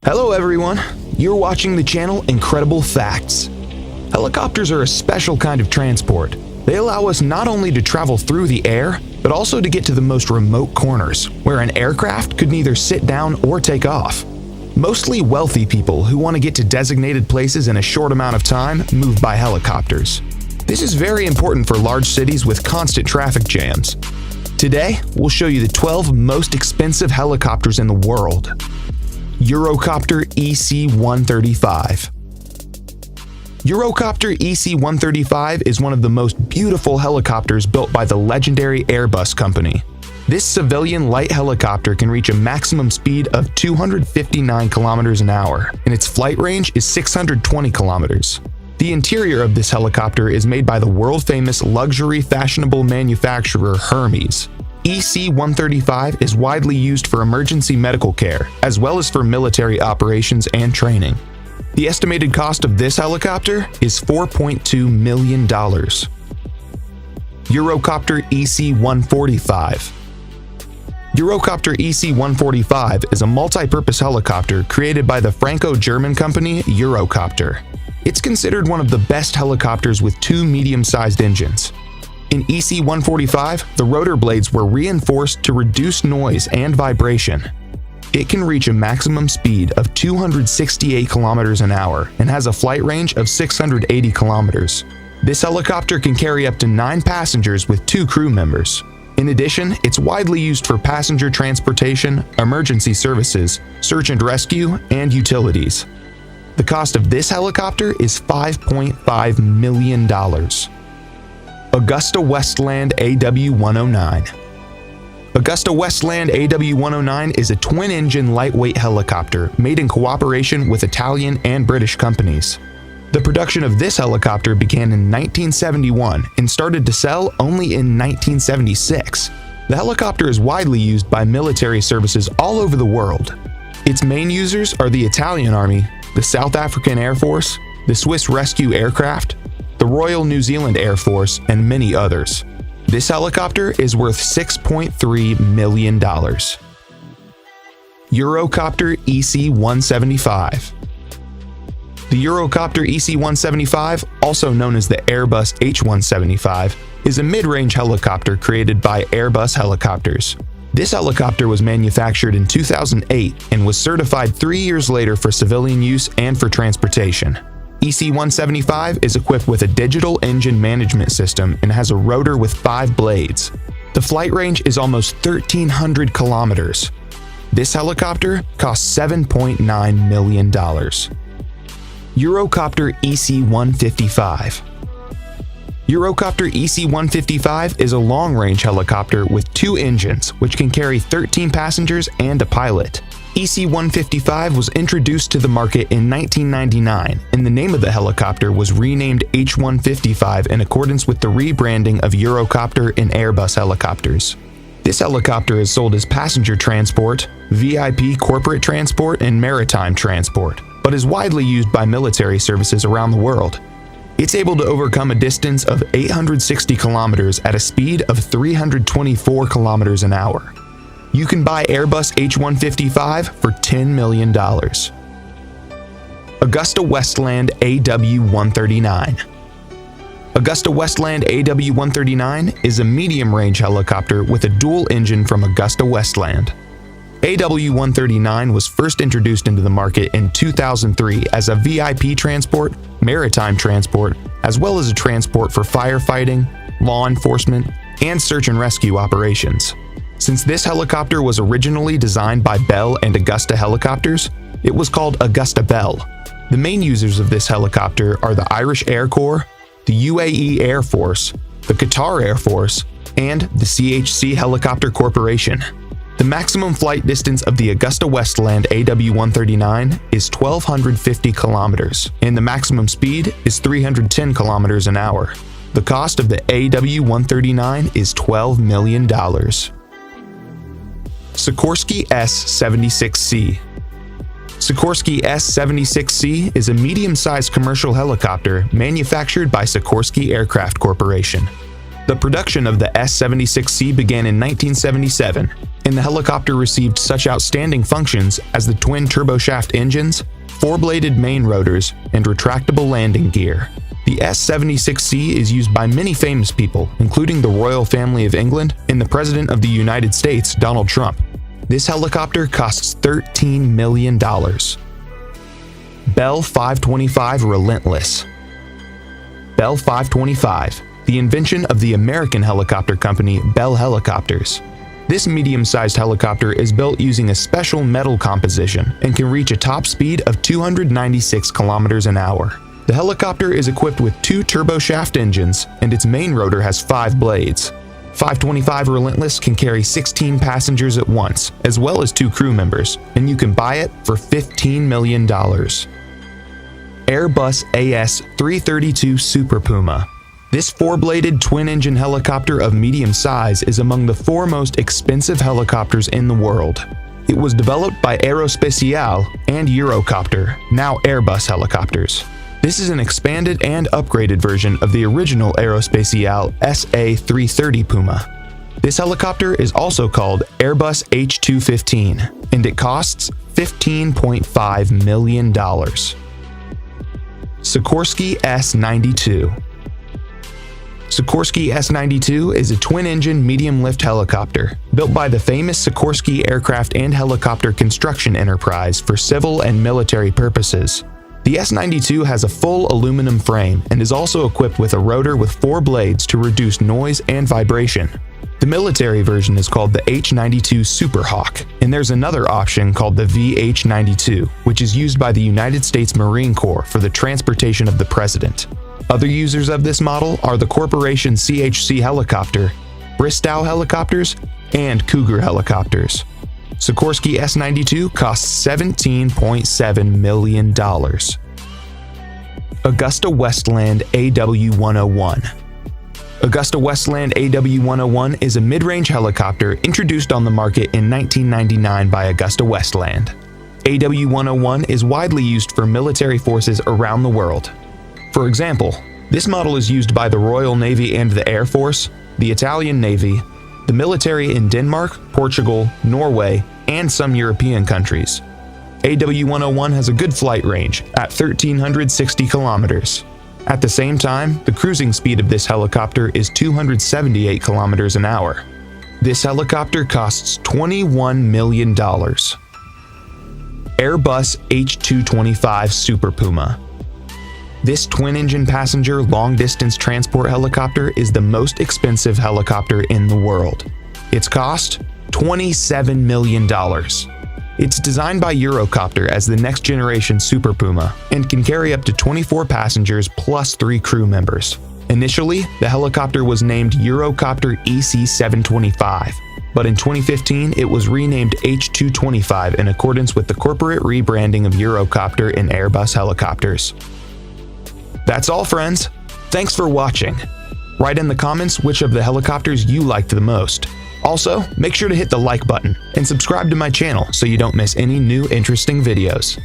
Hello everyone, you're watching the channel Incredible Facts. Helicopters are a special kind of transport. They allow us not only to travel through the air, but also to get to the most remote corners, where an aircraft could neither sit down or take off. Mostly wealthy people who want to get to designated places in a short amount of time move by helicopters. This is very important for large cities with constant traffic jams. Today, we'll show you the 12 most expensive helicopters in the world. Eurocopter EC-135. Eurocopter EC-135 is one of the most beautiful helicopters built by the legendary Airbus company. This civilian light helicopter can reach a maximum speed of 259 kilometers an hour, and its flight range is 620 kilometers. The interior of this helicopter is made by the world-famous luxury fashionable manufacturer Hermes. EC-135 is widely used for emergency medical care, as well as for military operations and training. The estimated cost of this helicopter is $4.2 million. Eurocopter EC-145. Eurocopter EC-145 is a multi-purpose helicopter created by the Franco-German company Eurocopter. It's considered one of the best helicopters with two medium-sized engines. In EC-145, the rotor blades were reinforced to reduce noise and vibration. It can reach a maximum speed of 268 kilometers an hour and has a flight range of 680 kilometers. This helicopter can carry up to 9 passengers with 2 crew members. In addition, it's widely used for passenger transportation, emergency services, search and rescue, and utilities. The cost of this helicopter is $5.5 million. Augusta Westland AW109. Augusta Westland AW109 is a twin-engine lightweight helicopter made in cooperation with Italian and British companies. The production of this helicopter began in 1971 and started to sell only in 1976. The helicopter is widely used by military services all over the world. Its main users are the Italian Army, the South African Air Force, the Swiss Rescue Aircraft, the Royal New Zealand Air Force, and many others. This helicopter is worth $6.3 million. Eurocopter EC-175. The Eurocopter EC-175, also known as the Airbus H-175, is a mid-range helicopter created by Airbus Helicopters. This helicopter was manufactured in 2008 and was certified 3 years later for civilian use and for transportation. EC-175 is equipped with a digital engine management system and has a rotor with 5 blades. The flight range is almost 1,300 kilometers. This helicopter costs $7.9 million. Eurocopter EC-155. Eurocopter EC-155 is a long-range helicopter with 2 engines, which can carry 13 passengers and a pilot. EC-155 was introduced to the market in 1999, and the name of the helicopter was renamed H-155 in accordance with the rebranding of Eurocopter and Airbus helicopters. This helicopter is sold as passenger transport, VIP corporate transport, and maritime transport, but is widely used by military services around the world. It's able to overcome a distance of 860 kilometers at a speed of 324 kilometers an hour. You can buy Airbus H-155 for $10 million. Augusta Westland AW139. Augusta Westland AW139 is a medium-range helicopter with a dual engine from Augusta Westland. AW139 was first introduced into the market in 2003 as a VIP transport, maritime transport, as well as a transport for firefighting, law enforcement, and search and rescue operations. Since this helicopter was originally designed by Bell and Augusta Helicopters, it was called Augusta Bell. The main users of this helicopter are the Irish Air Corps, the UAE Air Force, the Qatar Air Force, and the CHC Helicopter Corporation. The maximum flight distance of the Augusta Westland AW139 is 1,250 kilometers, and the maximum speed is 310 kilometers an hour. The cost of the AW139 is $12 million. Sikorsky S-76C. Sikorsky S-76C is a medium-sized commercial helicopter manufactured by Sikorsky Aircraft Corporation. The production of the S-76C began in 1977, and the helicopter received such outstanding functions as the twin turboshaft engines, four-bladed main rotors, and retractable landing gear. The S-76C is used by many famous people, including the royal family of England and the President of the United States, Donald Trump. This helicopter costs $13 million. Bell 525 Relentless. Bell 525, the invention of the American helicopter company Bell Helicopters. This medium-sized helicopter is built using a special metal composition and can reach a top speed of 296 kilometers an hour. The helicopter is equipped with two turboshaft engines, and its main rotor has 5 blades. 525 Relentless can carry 16 passengers at once, as well as 2 crew members, and you can buy it for $15 million. Airbus AS-332 Super Puma. This 4-bladed twin-engine helicopter of medium size is among the 4 most expensive helicopters in the world. It was developed by Aerospatiale and Eurocopter, now Airbus helicopters. This is an expanded and upgraded version of the original Aerospatiale SA-330 Puma. This helicopter is also called Airbus H215, and it costs $15.5 million. Sikorsky S-92. Sikorsky S-92 is a twin-engine medium-lift helicopter built by the famous Sikorsky Aircraft and Helicopter Construction Enterprise for civil and military purposes. The S-92 has a full aluminum frame and is also equipped with a rotor with 4 blades to reduce noise and vibration. The military version is called the H-92 Super Hawk, and there's another option called the VH-92, which is used by the United States Marine Corps for the transportation of the president. Other users of this model are the corporation CHC Helicopter, Bristow Helicopters, and Cougar Helicopters. Sikorsky S-92 costs $17.7 million. Augusta Westland AW101. Augusta Westland AW101 is a mid-range helicopter introduced on the market in 1999 by Augusta Westland. AW101 is widely used for military forces around the world. For example, this model is used by the Royal Navy and the Air Force, the Italian Navy, the military in Denmark, Portugal, Norway, and some European countries. AW101 has a good flight range at 1,360 kilometers. At the same time, the cruising speed of this helicopter is 278 kilometers an hour. This helicopter costs $21 million. Airbus H225 Super Puma. This twin-engine passenger long-distance transport helicopter is the most expensive helicopter in the world. Its cost? $27 million. It's designed by Eurocopter as the next-generation Super Puma and can carry up to 24 passengers plus 3 crew members. Initially, the helicopter was named Eurocopter EC-725, but in 2015 it was renamed H225 in accordance with the corporate rebranding of Eurocopter and Airbus helicopters. That's all, friends. Thanks for watching. Write in the comments which of the helicopters you liked the most. Also, make sure to hit the like button and subscribe to my channel so you don't miss any new interesting videos.